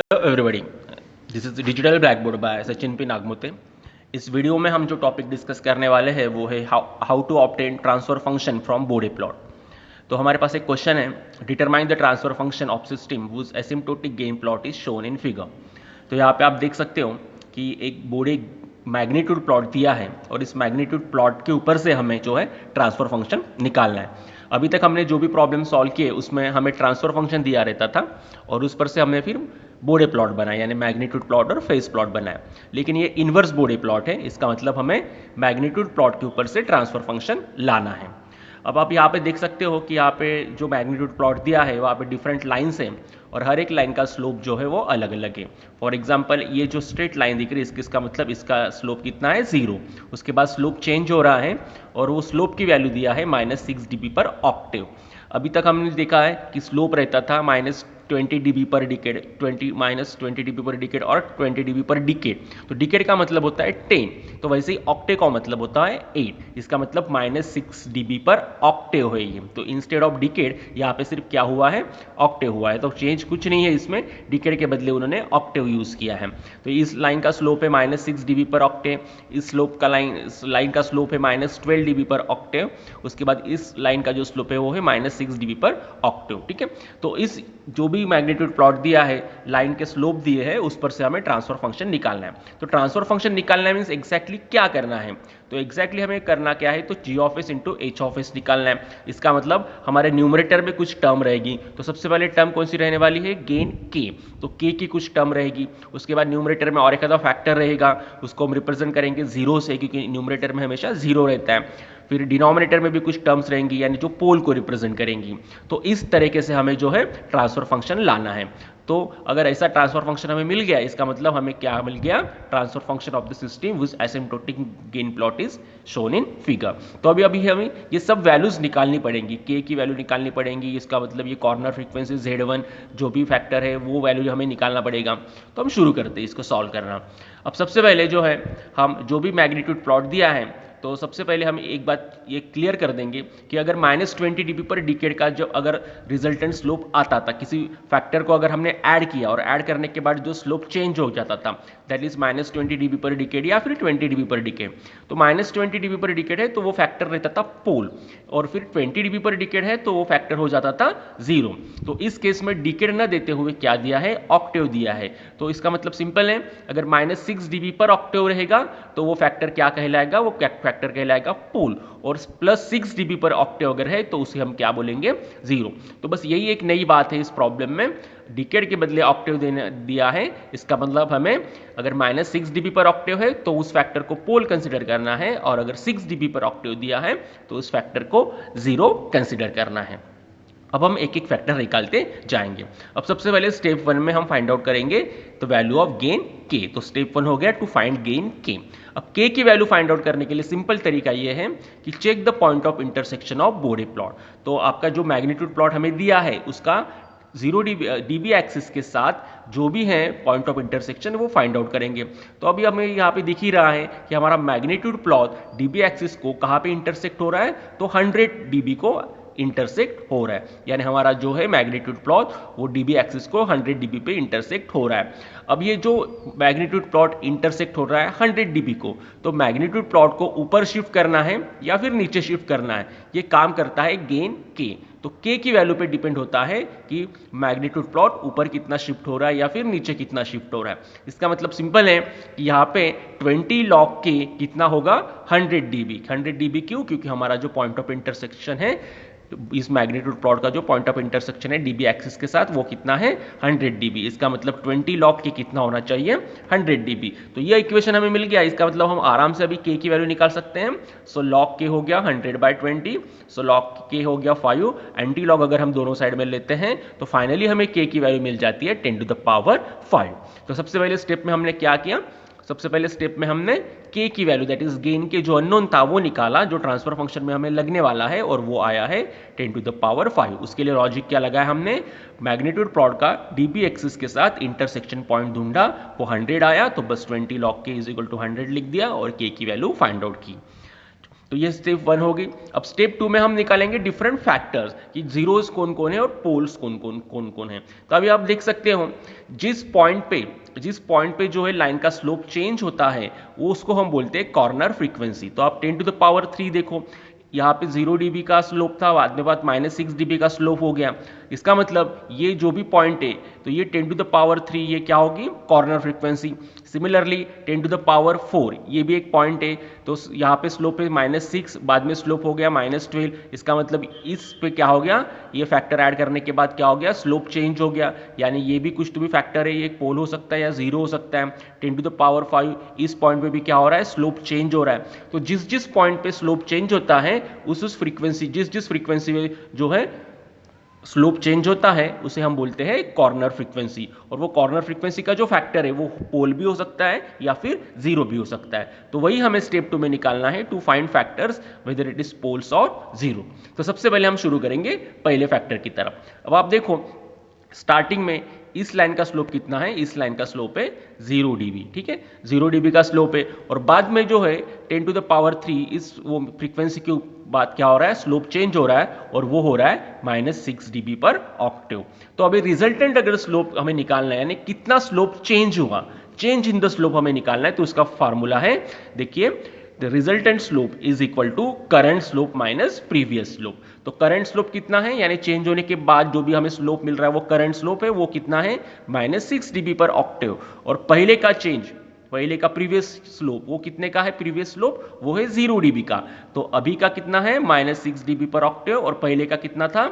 Hello everybody, this is digital black board by Sachin P Nagmute. इस video में हम जो टॉपिक डिस्कस करने वाले हैं वो है how to obtain transfer function from Bode plot. तो हमारे पास एक क्वेश्चन है, determine the transfer function of system whose asymptotic gain plot is shown in figure. तो यहाँ पे आप देख सकते हो कि एक बोडे मैग्नीट्यूड प्लॉट दिया है और इस मैग्नीट्यूड प्लॉट के ऊपर से हमें जो है ट्रांसफर फंक्शन निकालना है। अभी तक हमने जो भी प्रॉब्लम सॉल्व किए उसमें हमें ट्रांसफर फंक्शन दिया रहता था और उस पर से हमने फिर बोडे प्लॉट बनाया, यानी मैग्नीट्यूड प्लॉट और फेज प्लॉट बनाया। लेकिन ये इन्वर्स बोडे प्लॉट है, इसका मतलब हमें मैग्नीट्यूड प्लॉट के ऊपर से ट्रांसफर फंक्शन लाना है। अब आप यहाँ पे देख सकते हो कि यहाँ पे जो मैग्नीट्यूड प्लॉट दिया है वहाँ पे डिफरेंट लाइन्स हैं और हर एक लाइन का स्लोप जो है वो अलग अलग है। फॉर एग्जांपल ये जो स्ट्रेट लाइन दिख रही है इसका मतलब इसका स्लोप कितना है, 0। उसके बाद स्लोप चेंज हो रहा है और वो स्लोप की वैल्यू दिया है -6 dB पर ऑक्टेव। अभी तक हमने देखा है कि स्लोप रहता था -20 dB पर डिकेड, -20 dB पर डिकेड और 20 dB पर डिकेड। तो डिकेड का मतलब होता है 10, तो वैसे ही ऑक्टेव का मतलब होता है 8। इसका मतलब -6 dB पर ऑक्टेव है ये। तो इंस्टेड ऑफ डिकेड यहाँ पे सिर्फ क्या हुआ है, ऑक्टेव हुआ है। तो चेंज कुछ नहीं है इसमें, डिकेड के बदले उन्होंने ऑक्टेव यूज किया है। तो इस लाइन का स्लोप है -6 dB पर ऑक्टेव, इस लाइन का स्लोप है -12 dB पर ऑक्टेव, उसके बाद इस लाइन का जो स्लोप है वो है -6 dB पर ऑक्टेव। ठीक है, तो इस जो भी मैग्नीट्यूड प्लॉट दिया है, लाइन के स्लोप दिए हैं, उस पर से हमें ट्रांसफर फंक्शन निकालना है। तो ट्रांसफर फंक्शन निकालना मीन्स एग्जैक्टली क्या करना है, तो एग्जैक्टली हमें करना क्या है, तो g of S into H of S निकालना है। इसका मतलब हमारे न्यूमरेटर में कुछ टर्म रहेगी, तो सबसे पहले टर्म कौन सी रहने वाली है, गेन k। तो k की कुछ टर्म रहेगी, उसके बाद न्यूमरेटर में और एक आधा फैक्टर रहेगा, उसको हम रिप्रेजेंट करेंगे 0 से, क्योंकि न्यूमरेटर में हमेशा 0 रहता है। फिर डिनोमिनेटर में भी कुछ टर्म्स रहेंगी, यानी जो पोल को रिप्रेजेंट करेंगी। तो इस तरीके से हमें जो है ट्रांसफर फंक्शन लाना है। तो अगर ऐसा ट्रांसफर फंक्शन हमें मिल गया, इसका मतलब हमें क्या मिल गया, transfer function of the system which asymptotic gain plot is shown in figure. तो अभी हमें ये सब वैल्यूज निकालनी पड़ेंगी, k की वैल्यू निकालनी पड़ेंगी, इसका मतलब ये कॉर्नर फ्रीक्वेंसी Z1 जो भी फैक्टर है वो वैल्यू हमें निकालना पड़ेगा। तो हम शुरू करते हैं इसको सॉल्व करना। अब सबसे पहले जो है, हम जो भी मैग्नीट्यूड प्लॉट दिया है, तो सबसे पहले हम एक बात ये क्लियर कर देंगे कि अगर -20 dB पर डिकेड का जो अगर रिजल्टेंट स्लोप आता था, किसी फैक्टर को अगर हमने ऐड किया और ऐड करने के बाद जो स्लोप चेंज हो जाता था, दैट इज -20 dB पर डिकेड या फिर 20 dB पर डिकेड। तो -20 dB पर डिकेड है तो वो फैक्टर रहता था पोल, और फिर 20 dB पर डिकेड है तो वो फैक्टर हो जाता था 0। तो इस केस में डिकेड न देते हुए क्या दिया है, ऑक्टेव दिया है। तो इसका मतलब सिंपल है, अगर -6 dB पर ऑक्टेव रहेगा तो वो फैक्टर क्या कहलाएगा, वो फैक्टर कहलाएगा पोल, और +6 dB पर ऑक्टेव अगर है तो उसे हम क्या बोलेंगे, 0। तो बस यही एक नई बात है इस प्रॉब्लम में, डिकेड के बदले ऑक्टेव दिया है। इसका मतलब हमें अगर -6 dB पर ऑक्टेव है तो उस फैक्टर को पोल कंसिडर करना है, और अगर 6 dB पर ऑक्टेव दिया है तो उस फैक्टर को 0 कंसिडर करना है। अब हम एक एक फैक्टर निकालते जाएंगे। अब सबसे पहले स्टेप 1 में हम फाइंड आउट करेंगे तो वैल्यू ऑफ गेन k। तो स्टेप 1 हो गया टू फाइंड गेन k। अब k की वैल्यू फाइंड आउट करने के लिए सिंपल तरीका ये है कि check the point of intersection of Bode plot. तो आपका जो मैग्नीट्यूड प्लॉट हमें दिया है उसका 0 dB एक्सिस के साथ जो भी है पॉइंट ऑफ इंटरसेक्शन वो फाइंड आउट करेंगे। तो अभी हमें यहाँ पे दिख ही रहा है कि हमारा मैग्नीट्यूड प्लॉट dB एक्सिस को कहाँ पे इंटरसेक्ट हो रहा है, तो 100 dB को इंटरसेक्ट हो रहा है, यानी हमारा जो है मैग्नीट्यूड प्लॉट वो dB एक्सिस को 100 dB पे इंटरसेक्ट हो रहा है। अब ये जो मैग्नीट्यूड प्लॉट इंटरसेक्ट हो रहा है 100 dB को, तो मैग्नीट्यूड प्लॉट को ऊपर शिफ्ट करना है या फिर नीचे शिफ्ट करना है, ये काम करता है गेन k। तो k की वैल्यू पे डिपेंड होता है कि मैग्नीट्यूड प्लॉट ऊपर कितना शिफ्ट हो रहा है या फिर नीचे कितना शिफ्ट हो रहा है। इसका मतलब सिंपल है कि यहाँ पे 20 log k कितना होगा, 100 dB। 100 dB क्यों, क्योंकि हमारा जो पॉइंट ऑफ इंटरसेक्शन है, इस मैग्नीट्यूड प्लॉट का जो पॉइंट ऑफ इंटरसेक्शन है dB एक्सिस के साथ वो कितना है, 100 dB। इसका मतलब 20 log k कितना होना चाहिए, 100 dB। तो ये इक्वेशन हमें मिल गया। इसका मतलब हम आराम से अभी k की वैल्यू निकाल सकते हैं। सो log k हो गया 100/20, सो log k हो गया 5। एंटी लॉग अगर हम दोनों साइड में लेते हैं तो फाइनली हमें k की वैल्यू मिल जाती है 10⁵। तो सबसे पहले स्टेप में हमने क्या किया, सबसे पहले स्टेप में हमने k की वैल्यू दैट इज गेन के जो अननोन था वो निकाला, जो ट्रांसफर फंक्शन में हमें लगने वाला है, और वो आया है 10⁵। उसके लिए लॉजिक क्या लगाया हमने, मैग्नीट्यूड प्लॉट का dB एक्सिस के साथ इंटरसेक्शन पॉइंट ढूंढा, वो 100 आया, तो बस 20 log k = 100 लिख दिया और k की वैल्यू फाइंड आउट की। तो ये स्टेप 1 होगी। अब स्टेप 2 में हम निकालेंगे डिफरेंट फैक्टर्स कि जीरोस कौन कौन है और पोल्स कौन कौन है। तो अभी आप देख सकते हो जिस पॉइंट पे जो है लाइन का स्लोप चेंज होता है वो उसको हम बोलते हैं कॉर्नर फ्रीक्वेंसी। तो आप 10 टू द पावर 3 देखो, यहाँ पे 0 dB का स्लोप था, बाद में -6 dB का स्लोप हो गया। इसका मतलब ये जो भी पॉइंट है तो ये 10 टू द पावर 3 ये क्या होगी, corner frequency. Similarly 10 to the power 4 ये भी एक पॉइंट है, तो यहाँ पे स्लोप है -6, बाद में स्लोप हो गया -12। इसका मतलब इस पे क्या हो गया, ये फैक्टर ऐड करने के बाद क्या हो गया, स्लोप चेंज हो गया। यानी ये भी कुछ तो भी फैक्टर है, ये एक पोल हो सकता है या 0 हो सकता है। 10 टू द पावर 5 इस पॉइंट पे भी क्या हो रहा है, स्लोप चेंज हो रहा है। तो जिस पॉइंट पे स्लोप चेंज होता है उस फ्रीक्वेंसी, जिस फ्रीक्वेंसी में जो है स्लोप चेंज होता है उसे हम बोलते हैं कॉर्नर फ्रीक्वेंसी। और वो कॉर्नर फ्रीक्वेंसी का जो फैक्टर है वो पोल भी हो सकता है या फिर 0 भी हो सकता है। तो वही हमें स्टेप 2 में निकालना है, to find factors whether it is poles और 0। तो सबसे पहले हम शुरू करेंगे पहले फैक्टर की तरफ। अब आप देखो स्टार्टिंग में इस लाइन का स्लोप कितना है, इस लाइन का स्लोप है 0 dB, ठीक है, 0 dB का स्लोप है। और बाद में जो है 10 टू द पावर 3 इस वो फ्रीक्वेंसी के बाद क्या हो रहा है, स्लोप चेंज हो रहा है और वो हो रहा है -6 dB पर ऑक्टेव। तो अभी रिजल्टेंट अगर स्लोप हमें निकालना है, यानी कितना स्लोप चेंज हुआ, चेंज इन द स्लोप हमें निकालना है, तो उसका फॉर्मूला है, देखिए, the resultant slope is equal to current slope minus previous slope. तो करंट स्लोप कितना है, यानी चेंज होने के बाद जो भी हमें स्लोप मिल रहा है वो करंट स्लोप है, वो कितना है, -6 dB पर ऑक्टेव। और पहले का चेंज, पहले का प्रीवियस स्लोप वो कितने का है, प्रीवियस स्लोप वो है 0 dB का। तो अभी का कितना है, -6 dB पर ऑक्टेव, और पहले का कितना था,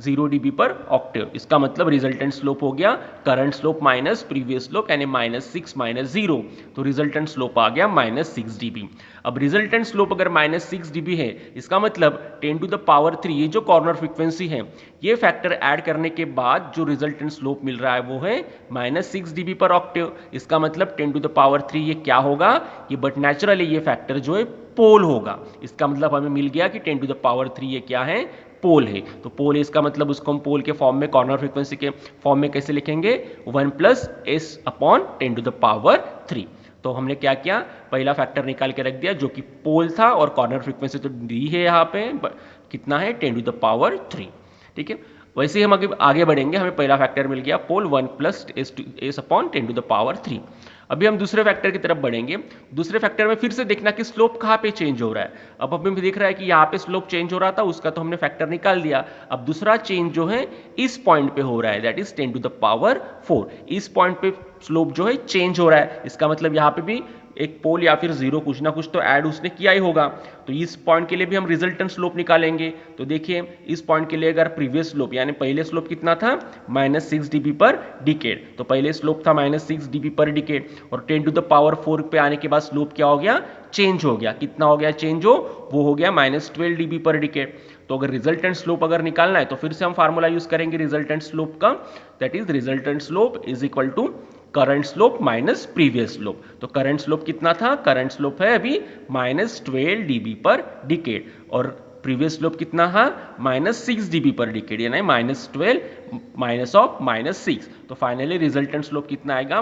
0 dB पर ऑक्टेव। इसका मतलब रिजल्टेंट स्लोप हो गया current slope minus previous slope, यानी -6 -0, तो रिजल्टेंट स्लोप आ गया -6 dB। अब रिजल्टेंट स्लोप अगर -6 dB है, इसका मतलब 10 टू द पावर 3 ये जो कॉर्नर फ्रीक्वेंसी है, ये फैक्टर ऐड करने के बाद जो रिजल्टेंट स्लोप मिल रहा है वो है -6 dB पर ऑक्टेव। इसका मतलब 10 टू द पावर 3 ये क्या होगा, ये बट नेचुरली ये फैक्टर जो है पोल होगा। इसका मतलब हमें मिल गया कि 10 टू द पावर 3 ये क्या है, पोल है। तो पोल है, इसका मतलब उसको हम पोल के फॉर्म में, कॉर्नर फ्रीक्वेंसी के फॉर्म में कैसे लिखेंगे, 1 + s/10 टू द पावर 3। तो हमने क्या किया, पहला फैक्टर निकाल के रख दिया जो कि पोल था, और कॉर्नर फ्रीक्वेंसी तो दी है यहाँ पे, कितना है, 10 टू द पावर 3, ठीक है। वैसे ही हम आगे बढ़ेंगे, हमें पहला फैक्टर मिल गया पोल 1 + s/10 टू द पावर 3। अभी हम दूसरे फैक्टर की तरफ बढ़ेंगे। दूसरे फैक्टर में फिर से देखना कि स्लोप कहाँ पे चेंज हो रहा है। अब हमें दिख रहा है कि यहाँ पे स्लोप चेंज हो रहा था, उसका तो हमने फैक्टर निकाल दिया। अब दूसरा चेंज जो है इस पॉइंट पे हो रहा है, that is 10 to the power 4। इस पॉइंट पे स्लोप जो है चेंज हो रहा है, इसका मतलब यहाँ पे भी एक पोल या फिर 0 कुछ ना कुछ तो ऐड उसने किया ही होगा। तो इस पॉइंट के लिए भी हम रिजल्टेंट स्लोप निकालेंगे। तो देखिए इस पॉइंट के लिए अगर प्रीवियस स्लोप, यानी पहले स्लोप कितना था, -6 dB पर डिकेड, तो पहले स्लोप था -6 dB पर डिकेड, और 10 टू द पावर 4 पे आने के बाद स्लोप क्या हो गया, चेंज हो गया। कितना हो गया चेंज, वो हो गया -12 dB पर डिकेड। तो अगर रिजल्टेंट स्लोप अगर निकालना है तो फिर से हम फार्मूला यूज करेंगे रिजल्टेंट स्लोप का, that is resultant slope is equal to current slope minus previous slope. तो करंट स्लोप कितना था, करंट स्लोप है अभी -12 dB पर डिकेड, और प्रीवियस स्लोप कितना था, -6 dB पर डिकेड, यानी -12 -6। तो फाइनली रिजल्टेंट स्लोप कितना आएगा,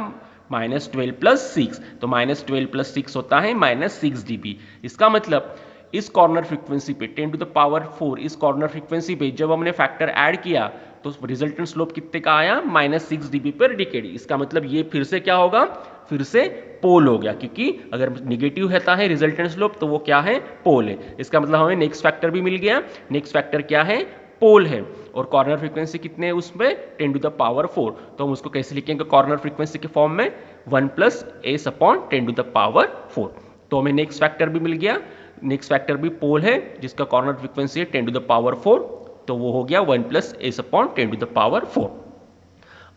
-12 + 6। तो -12 + 6 होता है -6 dB। इसका मतलब इस कॉर्नर फ्रीक्वेंसी पे 10 टू द पावर 4, इस कॉर्नर फ्रीक्वेंसी पे जब हमने फैक्टर ऐड किया तो रिजल्टेंट स्लोप कितने का आया, -6 dB पर डिकेड। इसका मतलब ये फिर से क्या होगा, फिर से पोल हो गया, क्योंकि अगर निगेटिव रहता है रिजल्टेंट स्लोप तो वो क्या है, पोल है। इसका मतलब हमें नेक्स्ट फैक्टर भी मिल गया। नेक्स्ट फैक्टर क्या है, पोल है, और कॉर्नर फ्रीक्वेंसी कितने है उसमें, 10 टू द पावर 4। तो हम उसको कैसे लिखेंगे कॉर्नर फ्रीक्वेंसी के फॉर्म में, 1 + s/10 टू द पावर 4। तो हमें नेक्स्ट फैक्टर भी मिल गया। नेक्स्ट फैक्टर भी पोल है जिसका कॉर्नर फ्रीक्वेंसी है 10 टू द पावर 4, तो वो हो गया 1 + s/10 टू द पावर 4।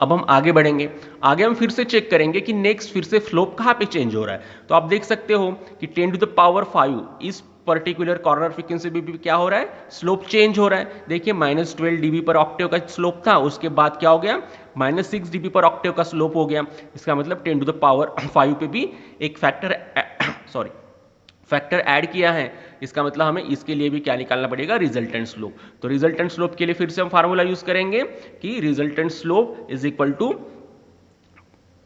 अब हम आगे बढ़ेंगे, आगे हम फिर से चेक करेंगे कि नेक्स्ट फिर से स्लोप कहाँ पे चेंज हो रहा है। तो आप देख सकते हो कि 10 टू द पावर 5 इस पर्टिकुलर कॉर्नर फ्रीक्वेंसी भी क्या हो रहा है, स्लोप चेंज हो रहा है। देखिए -12 dB पर ऑक्टेव का स्लोप था, उसके बाद क्या हो गया, -6 dB पर ऑक्टेव का स्लोप हो गया। इसका मतलब 10 टू द पावर 5 पे भी एक फैक्टर ऐड किया है। इसका मतलब हमें इसके लिए भी क्या निकालना पड़ेगा, रिजल्टेंट स्लोप। तो रिजल्टेंट स्लोप के लिए फिर से हम फार्मूला यूज करेंगे कि resultant slope is equal to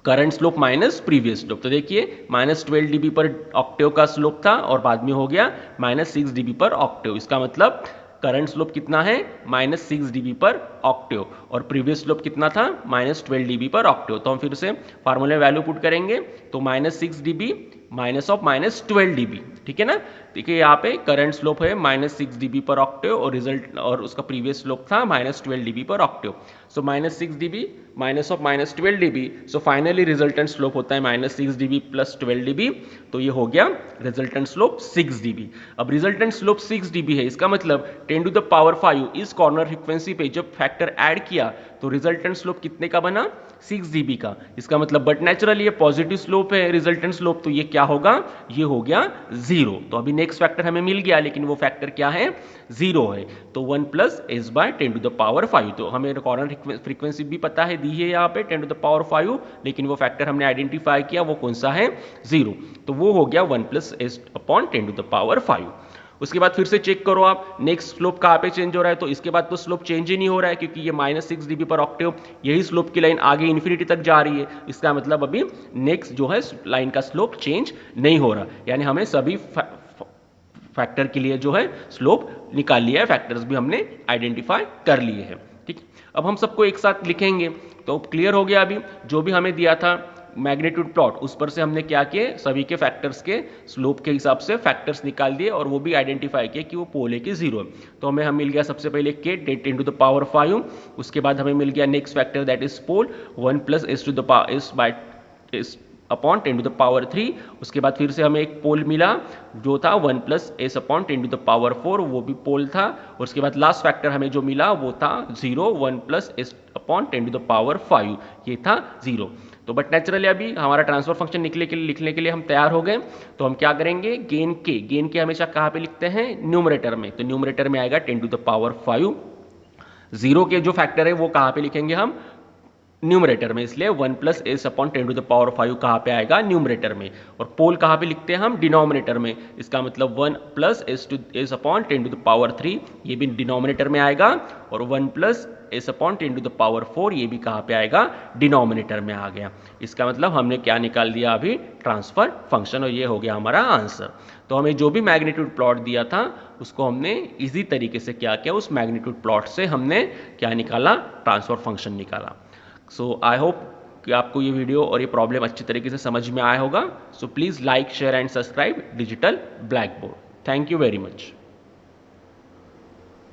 current slope minus previous slope. तो देखिए -12 dB पर ऑक्टेव का स्लोप था और बाद में हो गया -6 dB पर ऑक्टेव। इसका मतलब करंट स्लोप कितना है -6 dB पर ऑक्टेव और प्रीवियस स्लोप कितना था -12 dB पर ऑक्टेव। तो हम फिर से फार्मूले वैल्यू पुट करेंगे तो -6 dB माइनस ऑफ -12 dB, ठीक है ना। देखिए यहाँ पे करंट स्लोप है -6 dB पर ऑक्टेव और रिजल्ट और उसका प्रीवियस स्लोप था -12 dB पर Octave. So -6 dB minus of -12 dB, so finally resultant slope होता है -6 dB प्लस 12 dB। तो ये हो गया रिजल्टेंट स्लोप 6 dB। अब रिजल्टेंट स्लोप 6 dB है, इसका मतलब 10 टू द पावर 5 इस कॉर्नर फ्रीक्वेंसी पे जब फैक्टर ऐड किया तो रिजल्टेंट स्लोप कितने का बना 6 dB का। इसका मतलब बट नेचुरली ये पॉजिटिव स्लोप है रिजल्टेंट स्लोप, तो ये क्या होगा, ये हो गया 0। तो अभी नेक्स्ट फैक्टर हमें मिल गया लेकिन वो फैक्टर क्या है 0 है। तो 1 plus s by 10 to the power 5। तो हमें कॉर्नर फ्रीक्वेंसी भी पता है, दी है यहाँ पे 10 टू द पावर 5, लेकिन वो फैक्टर हमने आइडेंटिफाई किया वो कौन सा है 0। तो वो हो गया 1 plus s upon 10 to the power 5। उसके बाद फिर से चेक करो आप नेक्स्ट स्लोप कहाँ पे चेंज हो रहा है। तो इसके बाद तो स्लोप चेंज ही नहीं हो रहा है क्योंकि ये -6 dB पर ऑक्टेव यही स्लोप की लाइन आगे इन्फिनिटी तक जा रही है। इसका मतलब अभी नेक्स्ट जो है लाइन का स्लोप चेंज नहीं हो रहा, यानी हमें सभी फैक्टर के लिए जो है स्लोप निकाल लिया है, फैक्टर्स भी हमने आइडेंटिफाई कर लिए हैं। ठीक, अब हम सबको एक साथ लिखेंगे तो क्लियर हो गया। अभी जो भी हमें दिया था मैग्नीट्यूड प्लॉट उस पर से हमने क्या किए, सभी के फैक्टर्स के स्लोप के हिसाब से फैक्टर्स निकाल दिए और वो भी आइडेंटिफाई किए कि वो पोल है कि 0 है। तो हमें मिल गया सबसे पहले के 10 टू द पावर 5, उसके बाद हमें मिल गया next factor that is pole 1 plus s to the power s by s upon 10 to the power 3। उसके बाद फिर से हमें एक पोल मिला जो था 1 plus s upon 10 to the power 4, वो भी पोल था। और उसके बाद लास्ट फैक्टर हमें जो मिला वो था 0 1 plus s upon 10 to the power 5, ये था 0। तो बट नेचुरली अभी हमारा ट्रांसफर फंक्शन लिखने के लिए हम तैयार हो गए। तो हम क्या करेंगे, गेन के हमेशा कहाँ पे लिखते हैं, न्यूमरेटर में। तो न्यूमरेटर में आएगा 10 टू द पावर 5। 0 के जो फैक्टर है वो कहाँ पे लिखेंगे हम, न्यूमरेटर में, इसलिए 1 plus s upon 10 to the power 5 कहाँ पे आएगा, न्यूमरेटर में। और पोल कहाँ पे लिखते हैं हम, डिनोमिनेटर में। इसका मतलब 1 plus s upon 10 to the power 3 ये भी डिनोमिनेटर में आएगा, और 1 plus s upon 10 to the power 4 ये भी कहाँ पे आएगा, डिनोमिनेटर में आ गया। इसका मतलब हमने क्या निकाल दिया अभी, ट्रांसफर फंक्शन, और ये हो गया हमारा आंसर। तो हमें जो भी मैग्नीट्यूड प्लॉट दिया था उसको हमने इजी तरीके से क्या किया, उस मैग्नीट्यूड प्लॉट से हमने क्या निकाला, ट्रांसफर फंक्शन निकाला। सो आई होप कि आपको ये वीडियो और ये प्रॉब्लम अच्छी तरीके से समझ में आया होगा। So please like share and subscribe digital black board. Thank you very much.